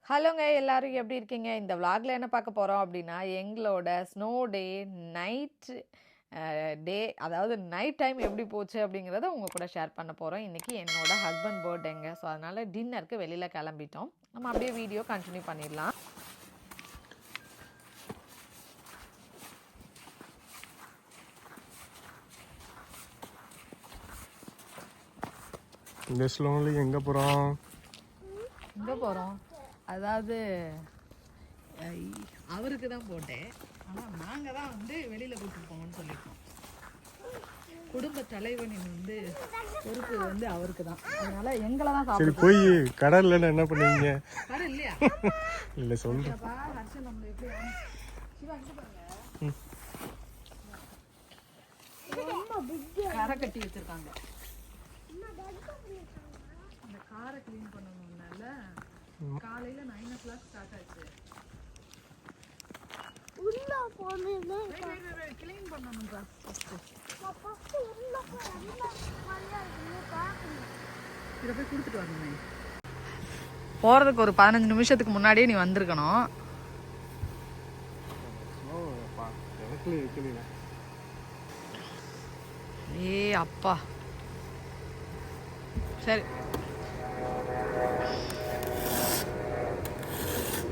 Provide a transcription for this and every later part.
ஹலோங்க எல்லாரும் எப்படி இருக்கீங்க? இந்த விளாகில் என்ன பார்க்க போகிறோம் அப்படின்னா எங்களோட ஸ்னோ டே நைட் டே, அதாவது நைட் டைம் எப்படி போச்சு அப்படிங்கிறத உங்கள் கூட ஷேர் பண்ண போகிறோம். இன்றைக்கி என்னோட ஹஸ்பண்ட் பர்த்டேங்க. ஸோ அதனால் டின்னருக்கு வெளியில் கிளம்பிட்டோம். நம்ம அப்படியே வீடியோ கண்டினியூ பண்ணிடலாம். இந்த ஸ்லோன்ல எங்கே போகிறோம்? அதாவது அவருக்கு தான் போட்டேன், ஆனால் நாங்கள் தான் வந்து வெளியில் கூப்பிட்டு போங்கன்னு சொல்லியிருக்கோம். குடும்ப தலைவனின் வந்து பொறுப்பு வந்து அவருக்கு தான், அதனால எங்களை தான் சரி சாப்பிட்டு. போய் கடல்ல என்ன பண்ணுவீங்க? கடை இல்லையா? இல்லை சொல்றேன். ஹர்ஷன் நம்மளை எப்படி சிவா இங்கே பாருங்க, கரை கட்டி வச்சிருக்காங்க. இந்த காரை க்ளீன் பண்ணணும்னால காலையில 9 o'clock ஸ்டார்ட் ஆச்சு. க்ளீன் பண்ணணும்ப்பா. இதை போய் கொடுத்துட்டு வரணுமே. போறதுக்கு ஒரு 15 நிமிஷத்துக்கு முன்னாடியே நீ வந்திருக்கணும். ஏ அப்பா, சரி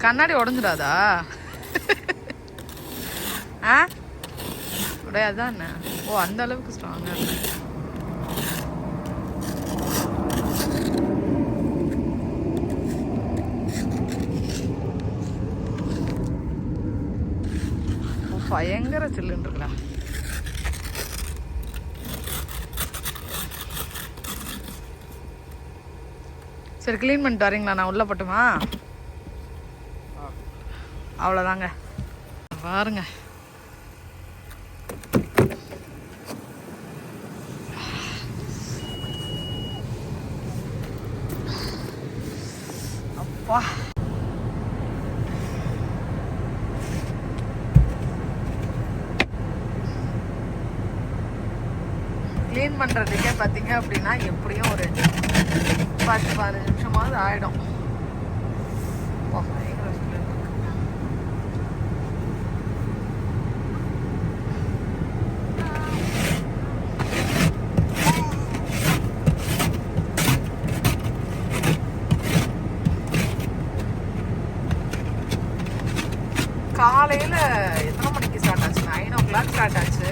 கண்ணாடி உடஞ்சிடாதா? ஆ உடையாதான் என்ன? ஓ அந்த அளவுக்கு ஸ்ட்ராங்கா இருக்கு. பயங்கர சில்லுன்னு இருக்குடா. சரி க்ளீன் பண்ணிட்டு வரீங்களா? நான் உள்ள போட்டுமா? அவ்வளோதாங்க. பாருங்க அப்பா, க்ளீன் பண்ணுறதுக்கே பார்த்தீங்க அப்படின்னா எப்படியும் ஒரு 10-15 நிமிஷமாவது ஆகிடும். காலையில் எத்தனை மணிக்கு ஸ்டார்ட் ஆச்சு? 9 o'clock ஸ்டார்ட் ஆச்சு.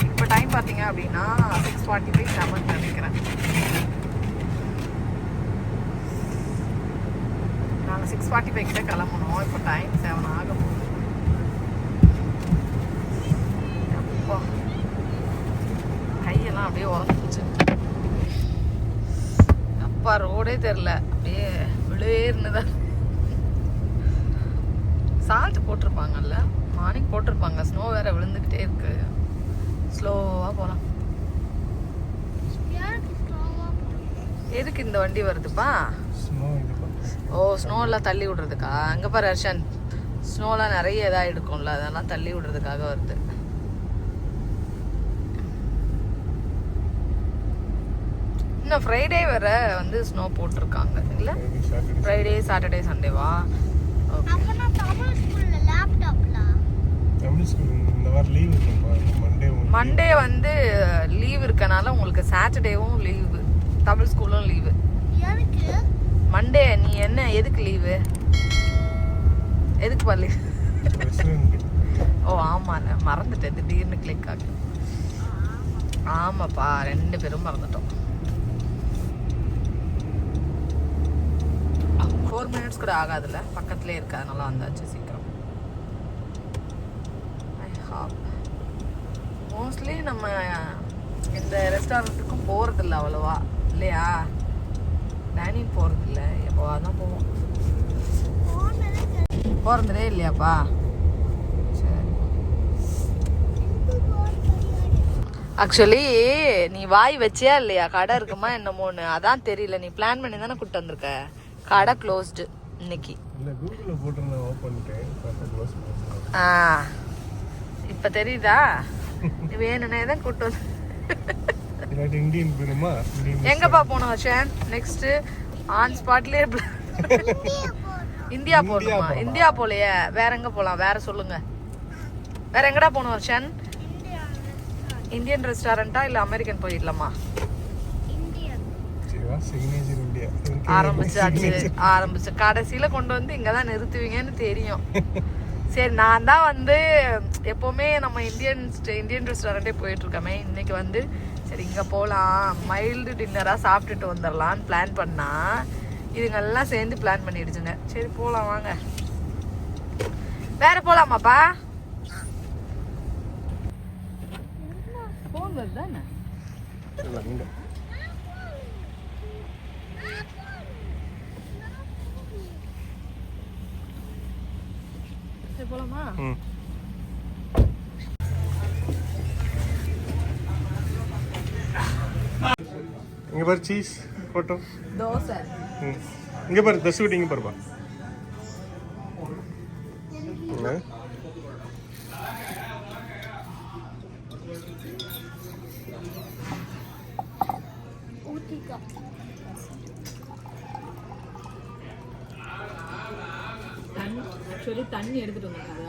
இப்போ டைம் பார்த்தீங்க அப்படின்னா 6:45 7 நினைக்கிறேன். நாங்கள் 6:45 கிட்ட கிளம்பணும். இப்போ டைம் 7 ஆக போகுது. அப்பா கையெல்லாம் அப்படியே உறந்துச்சு. அப்பா ரோடே தெரில, அப்படியே விழுவேர்னுதான். சால்ட் போட்டிருப்பாங்கல்ல, மார்னிங் போட்டிருப்பாங்க. ஸ்னோ வேற விழுந்துக்கிட்டே இருக்கு. ஸ்லோவாக போகலாம். எதுக்கு இந்த வண்டி வருதுப்பா? ஓ ஸ்னோலாம் தள்ளி விடுறதுக்கா? அங்கே பாரு ஹர்ஷன், ஸ்னோலாம் நிறைய இதாக எடுக்கும்ல, அதெல்லாம் தள்ளி விடுறதுக்காக வருது. இன்னும் ஃப்ரைடே வேற வந்து ஸ்னோ போட்டிருக்காங்க இல்லை? ஃப்ரைடே சாட்டர்டே சண்டேவா? மண்டே வந்து லீவ் இருக்கனால உங்களுக்கு சாட்டர்டேவும் லீவு, தமிழ் ஸ்கூலும் லீவு. மண்டே நீ என்ன எதுக்கு லீவு? எதுக்கு லீவ்? ஓ ஆமாண்ண, மறந்துட்டேன், திடீர்னு கிளிக் ஆகும். ஆமாப்பா, 2 பேரும் மறந்துட்டோம். 4 minutes கூட ஆகாதுல்ல, பக்கத்துலேயே இருக்கு, அதனால வந்தாச்சு சீக்கிரம். மோஸ்ட்லி நம்ம இந்த ரெஸ்டாரண்ட்டுக்கும் போகிறதில்ல அவ்வளோவா, இல்லையா? டைனிங் போகிறதில்ல, எப்போவா தான் போவோம். போகிறதே இல்லையாப்பா? சரி. ஆக்சுவலி நீ வாய் வச்சியா இல்லையா? கடை இருக்குமா என்னமோன்னு அதான் தெரியல. நீ பிளான் பண்ணி தானே கூப்பிட்டு வந்திருக்க. கடை க்ளோஸ்டு இன்னைக்கு. இப்போ தெரியுதா? வேணுனே தான் கூப்பிட்டு வந்து. எங்கப்பா போனோம் ஹர்ஷன்? நெக்ஸ்ட் ஆன் ஸ்பாட்லேயே இந்தியா போகணுமா? இந்தியா போலையே, வேற எங்க போலாம்? வேற சொல்லுங்க. வேற எங்கடா போகணும் ஹர்ஷன்? இந்தியன் ரெஸ்டாரண்டா இல்ல அமெரிக்கன் போயிடலாமா? ஆரம்பிச்சு கடைசியில கொண்டு வந்து இங்கதான் நிறுத்துவீங்கன்னு தெரியும். சரி, நான் தான் வந்து எப்பவுமே நம்ம இந்தியன் ரெஸ்டாரண்டே போயிட்டு இருக்கோமே, இன்னைக்கு வந்து சரி இங்க போலாம், மைல்டு டின்னரா சாப்பிட்டுட்டு வந்துடலான்னு பிளான் பண்ணா இதுங்கெல்லாம் சேர்ந்து பிளான் பண்ணிடுச்சுங்க. சரி போலாம் வாங்க. வேற போலாமாப்பா? போன் வருதானே? சரி போலாமா? இங்க பாரு சீஸ் போட்டோ. தோசை. இங்க பாரு தசு விட்டு இங்க பாருப்பா. ஆக்சுவலி தண்ணி எடுத்துட்டு வந்தாங்க.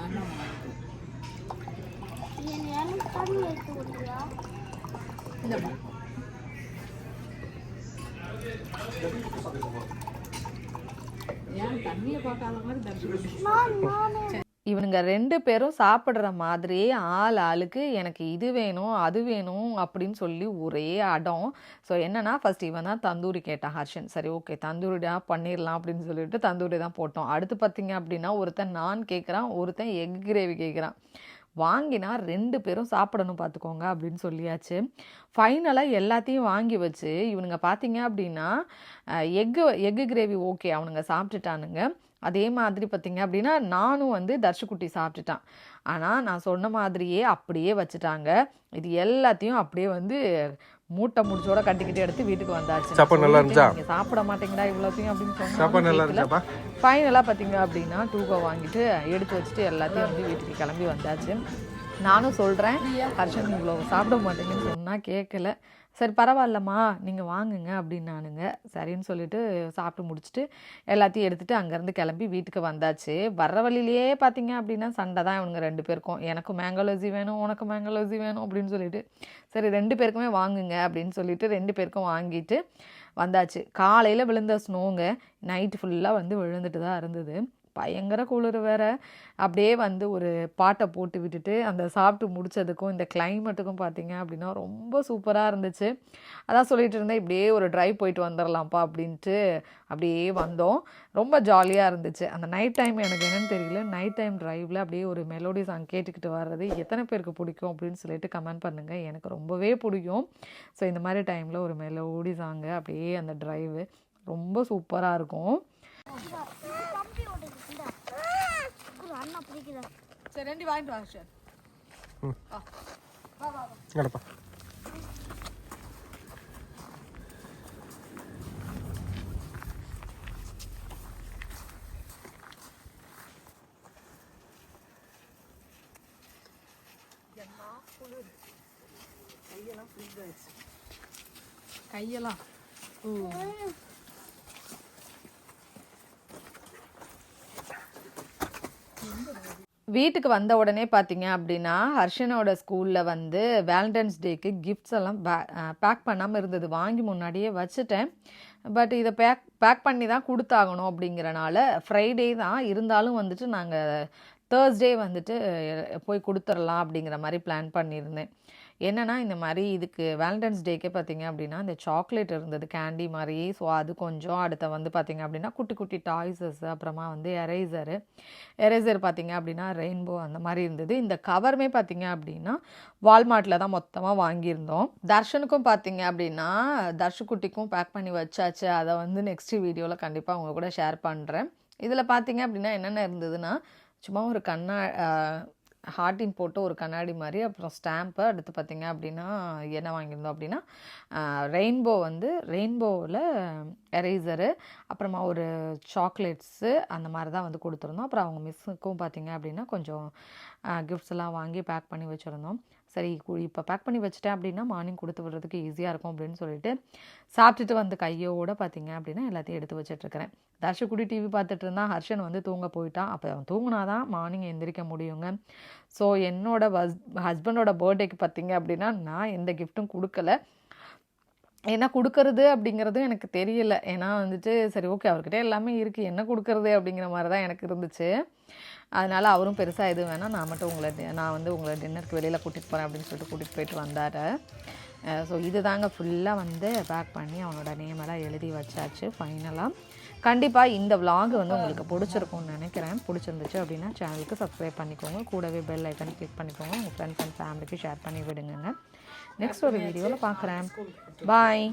இவனுங்க 2 பேரும் சாப்பிட்ற மாதிரியே ஆளுக்கு எனக்கு இது வேணும் அது வேணும் அப்படின்னு சொல்லி ஒரே அடம். ஸோ என்னன்னா, ஃபர்ஸ்ட் இவன் தான் தந்தூரி கேட்டான் ஹர்ஷன். சரி ஓகே தந்தூரிடா பண்ணிடலாம் அப்படின்னு சொல்லிட்டு தந்தூரி தான் போட்டோம். அடுத்து பார்த்தீங்க அப்படின்னா ஒருத்தன் நான் கேட்குறான், ஒருத்தன் எக் கிரேவி கேட்குறான். வாங்கினா 2 பேரும் சாப்பிடணும் பார்த்துக்கோங்க அப்படின்னு சொல்லியாச்சு. ஃபைனலாக எல்லாத்தையும் வாங்கி வச்சு இவனுங்க பார்த்தீங்க அப்படின்னா எக்கு கிரேவி ஓகே அவனுங்க சாப்பிட்டுட்டானுங்க. அதே மாதிரி பார்த்தீங்க அப்படின்னா நானும் வந்து தர்ஷுக்குட்டி சாப்பிட்டுட்டான். ஆனால் நான் சொன்ன மாதிரியே அப்படியே வச்சுட்டாங்க. இது எல்லாத்தையும் அப்படியே வந்து மூட்டை முடிச்சோட கட்டிக்கிட்டு எடுத்து வீட்டுக்கு வந்தாச்சு. சாப்பாடு நல்லா இருந்துச்சா? நீங்க சாப்பிட மாட்டேங்கடா இவ்வளோத்தையும் அப்படின்னு சாப்பாடு நல்லா சொன்னா இருந்துச்சாப்பா? ஃபைனலாக பார்த்தீங்க அப்படின்னா டூகோ வாங்கிட்டு எடுத்து வச்சுட்டு எல்லாத்தையும் வந்து வீட்டுக்கு கிளம்பி வந்தாச்சு. நானும் சொல்கிறேன் ஹர்ஷன் இவ்வளோ சாப்பிட மாட்டேங்கன்னு சொன்னால் கேட்கல. சரி பரவாயில்லம்மா நீங்கள் வாங்குங்க அப்படின்னானுங்க. சரின்னு சொல்லிட்டு சாப்பிட்டு முடிச்சுட்டு எல்லாத்தையும் எடுத்துகிட்டு அங்கேருந்து கிளம்பி வீட்டுக்கு வந்தாச்சு. வர்ற வழியிலேயே பார்த்தீங்க அப்படின்னா சண்டை தான் இவனுங்க 2 பேருக்கும். எனக்கு மேங்கலோசி வேணும், உனக்கு மேங்கலோசி வேணும் அப்படின்னு சொல்லிட்டு சரி 2 பேருக்குமே வாங்குங்க அப்படின்னு சொல்லிட்டு 2 பேருக்கும் வாங்கிட்டு வந்தாச்சு. காலையில் விழுந்த ஸ்னோங்க நைட்டு ஃபுல்லாக வந்து விழுந்துட்டு தான் இருந்தது. பயங்கர குளிர் வேற. அப்படியே வந்து ஒரு பாட்டை போட்டு விட்டுட்டு அந்த சாப்பிட்டு முடிச்சதுக்கும் இந்த கிளைமேட்டுக்கும் பார்த்தீங்க அப்படின்னா ரொம்ப சூப்பராக இருந்துச்சு. அதான் சொல்லிட்டு இருந்தேன் இப்படியே ஒரு ட்ரைவ் போயிட்டு வந்துடலாம்ப்பா அப்படின்ட்டு அப்படியே வந்தோம். ரொம்ப ஜாலியாக இருந்துச்சு. அந்த நைட் டைம் எனக்கு என்னன்னு தெரியல, நைட் டைம் ட்ரைவில் அப்படியே ஒரு மெலோடி சாங் கேட்டுக்கிட்டு வர்றது எத்தனை பேருக்கு பிடிக்கும் அப்படின்னு சொல்லிட்டு கமெண்ட் பண்ணுங்கள். எனக்கு ரொம்பவே பிடிக்கும். ஸோ இந்த மாதிரி டைமில் ஒரு மெலோடி சாங்கு அப்படியே அந்த ட்ரைவு ரொம்ப சூப்பராக இருக்கும். சரி 2 வாங்கிட்டு வா சார். வா வா நடப்பா. கையெல்லாம் வீட்டுக்கு வந்த உடனே பார்த்தீங்க அப்படின்னா ஹர்ஷனோட ஸ்கூலில் வந்து வேலண்டைன்ஸ் டேக்கு கிஃப்ட்ஸ் எல்லாம் பேக் பண்ணாமல் இருந்தது. வாங்கி முன்னாடியே வச்சுட்டேன். பட் இதை பேக் பண்ணி தான் கொடுத்தாகணும் அப்படிங்கிறனால ஃப்ரைடே தான் இருந்தாலும் வந்துட்டு நாங்கள் தேர்ஸ்டே வந்துட்டு போய் கொடுத்துடலாம் அப்படிங்கிற மாதிரி பிளான் பண்ணியிருந்தேன். என்னென்னா இந்த மாதிரி இதுக்கு வேலண்டைன்ஸ் டேக்கே பார்த்தீங்க அப்படின்னா இந்த சாக்லேட் இருந்தது கேண்டி மாதிரி. ஸோ அது கொஞ்சம் அடுத்த வந்து பார்த்திங்க அப்படின்னா குட்டி குட்டி டாய்ஸஸ், அப்புறமா வந்து எரேசர் பார்த்திங்க அப்படின்னா ரெயின்போ அந்த மாதிரி இருந்தது. இந்த கவருமே பார்த்திங்க அப்படின்னா வால்மார்ட்டில் தான் மொத்தமாக வாங்கியிருந்தோம். தர்ஷனுக்கும் பார்த்திங்க அப்படின்னா தர்ஷுக்குட்டிக்கும் பேக் பண்ணி வச்சாச்சு. அதை வந்து நெக்ஸ்ட் வீடியோவில் கண்டிப்பாக அவங்க கூட ஷேர் பண்ணுறேன். இதில் பார்த்திங்க அப்படின்னா என்னென்ன இருந்ததுன்னா சும்மா ஒரு ஹார்ட்டின் போட்டு ஒரு கண்ணாடி மாதிரி, அப்புறம் ஸ்டாம்ப்பு, அடுத்து பார்த்திங்க அப்படின்னா என்ன வாங்கியிருந்தோம் அப்படின்னா ரெயின்போவில் எரேசரு, அப்புறமா ஒரு சாக்லேட்ஸு அந்த மாதிரி தான் வந்து கொடுத்துருந்தோம். அப்புறம் அவங்க மிஸ்ஸுக்கும் பார்த்திங்க அப்படின்னா கொஞ்சம் கிஃப்ட்ஸ் எல்லாம் வாங்கி பேக் பண்ணி வச்சுருந்தோம். சரி இப்போ பேக் பண்ணி வச்சுட்டேன் அப்படின்னா மார்னிங் கொடுத்து விடுறதுக்கு ஈஸியாக இருக்கும் அப்படின்னு சொல்லிட்டு சாப்பிட்டுட்டு வந்து கையோடு பார்த்திங்க அப்படின்னா எல்லாத்தையும் எடுத்து வச்சிட்ருக்கிறேன். தர்ஷகுடி டிவி பார்த்துட்டு இருந்தான். ஹர்ஷன் வந்து தூங்க போயிட்டான். அப்போ அவன் தூங்கினாதான் மார்னிங் எந்திரிக்க முடியுங்க. ஸோ என்னோட ஹஸ்பண்டோட பர்த்டேக்கு பார்த்தீங்க அப்படின்னா நான் எந்த கிஃப்ட்டும் கொடுக்கல. என்ன கொடுக்கறது அப்படிங்கிறதும் எனக்கு தெரியல. ஏன்னா வந்துட்டு சரி ஓகே அவர்கிட்ட எல்லாமே இருக்குது, என்ன கொடுக்கறது அப்படிங்கிற மாதிரி தான் எனக்கு இருந்துச்சு. அதனால் அவரும் பெருசாக எதுவும் வேணாம், நான் வந்து உங்களை டின்னருக்கு வெளியில் கூட்டிகிட்டு போகிறேன் அப்படின்னு சொல்லிட்டு கூட்டிகிட்டு போயிட்டு வந்தார். ஸோ இது தாங்க ஃபுல்லாக வந்து பேக் பண்ணி அவனோட நேமெல்லாம் எழுதி வச்சாச்சு ஃபைனலாக. கண்டிப்பாக இந்த vlog வந்து உங்களுக்கு பிடிச்சிருக்கும்னு நினைக்கிறேன். பிடிச்சிருந்துச்சு அப்படின்னா சேனலுக்கு சப்ஸ்கிரைப் பண்ணிக்கோங்க, கூடவே பெல் ஐக்கன் கிளிக் பண்ணிக்கோங்க, உங்கள் ஃப்ரெண்ட்ஸ் அண்ட் ஃபேமிலிக்கு ஷேர் பண்ணி விடுங்க. நெக்ஸ்ட் ஒரு வீடியோவில் பார்க்குறேன். பாய்.